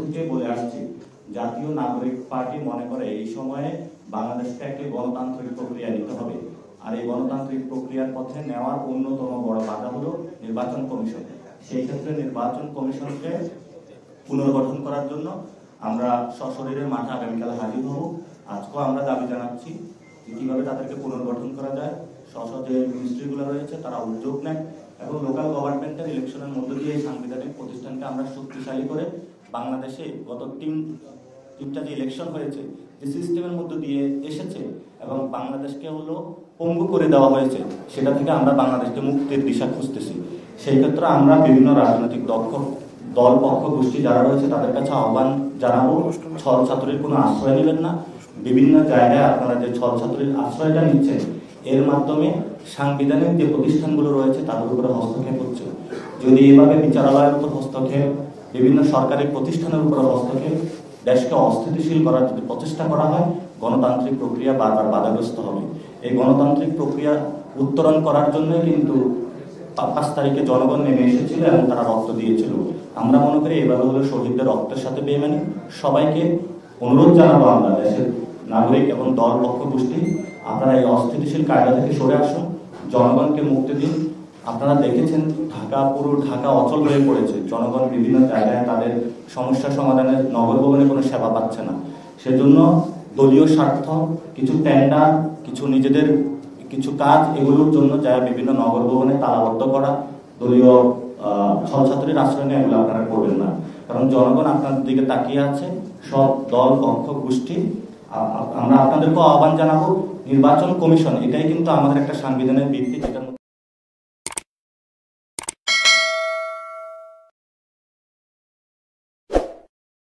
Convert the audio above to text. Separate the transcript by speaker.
Speaker 1: থেকে বলে আসছি, জাতীয় নাগরিক পার্টি মনে করে এই সময়ে বাংলাদেশকে একটি গণতান্ত্রিক প্রক্রিয়া নিতে হবে। আর এই গণতান্ত্রিক প্রক্রিয়ার পথে নেওয়ার অন্যতম বড় বাধা হলো নির্বাচন কমিশন। সেই ক্ষেত্রে নির্বাচন কমিশনকে পুনর্গঠন করার জন্য আমরা সশরীরে মাঠে আগামীকাল হাজির হব। আজকেও আমরা দাবি জানাচ্ছি যে কিভাবে তাদেরকে পুনর্গঠন করা যায়। যে মিনিস্ট্রিগুলো রয়েছে তারা উদ্যোগ নেয় এবং লোকাল গভর্নমেন্টের ইলেকশনের মধ্য দিয়ে এই সাংবিধানিক প্রতিষ্ঠানকে আমরা শক্তিশালী করে বাংলাদেশে গত তিনটা যে ইলেকশন হয়েছে, যে সিস্টেমের মধ্য দিয়ে এসেছে এবং বাংলাদেশকে পঙ্গু করে দেওয়া হয়েছে, সেটা থেকে আমরা বাংলাদেশকে মুক্তির দিশা খুঁজতেছি। সেই ক্ষেত্রে আমরা বিভিন্ন রাজনৈতিক দল পক্ষ গোষ্ঠী যারা রয়েছে তাদের কাছে আহ্বান জানাবো, ছল ছাত্রীর কোনো আশ্রয় নেবেন না। বিভিন্ন জায়গায় আপনারা যে ছল ছাত্রীর আশ্রয়টা নিচ্ছেন, এর মাধ্যমে সাংবিধানিক যে প্রতিষ্ঠানগুলো রয়েছে তাদের উপরে হস্তক্ষেপ হচ্ছে। যদি এভাবে বিচারালয়ের উপর হস্তক্ষেপ, বিভিন্ন সরকারি প্রতিষ্ঠানের উপর হস্তক্ষেপ, দেশকে অস্থিতিশীল করার যদি প্রচেষ্টা করা হয়, গণতান্ত্রিক প্রক্রিয়া বারবার বাধাগ্রস্ত হবে। এই গণতান্ত্রিক প্রক্রিয়া উত্তরণ করার জন্য কিন্তু 5 তারিখে জনগণ নেমে এসেছিল এবং তারা রক্ত দিয়েছিল। আমরা মনে করি এভাবে হলো শহীদদের রক্তের সাথে বেইমানি। সবাইকে অনুরোধ জানাবো, আমরা দেশের নাগরিক এবং দল পক্ষ গোষ্ঠী, আপনারা এই অস্থিতিশীল কায়দা থেকে সরে আসুন, জনগণকে মুক্তি দিন। আপনারা দেখেছেন পুরো ঢাকা অচল হয়ে পড়েছে। জনগণ বিভিন্ন জায়গায় তাদের সমস্যা সমাধানের নগর ভবনে কোনো সেবা পাচ্ছে না। সেজন্য দলীয় স্বার্থ, কিছু টেন্ডার, কিছু নিজেদের কিছু কাজ, এগুলোর জন্য যারা বিভিন্ন নগর ভবনে তালাবদ্ধ করা, দলীয় ছলছাত্রীর আশ্রয় নেয়, এগুলো আপনারা করবেন না। কারণ জনগণ আপনাদের দিকে তাকিয়ে আছে, সব দল পক্ষ গোষ্ঠী। আমরা আপনাদেরকেও আহ্বান জানাবো, নির্বাচন কমিশন এটাই কিন্তু আমাদের একটা সাংবিধানিক ভিত্তি, যেটা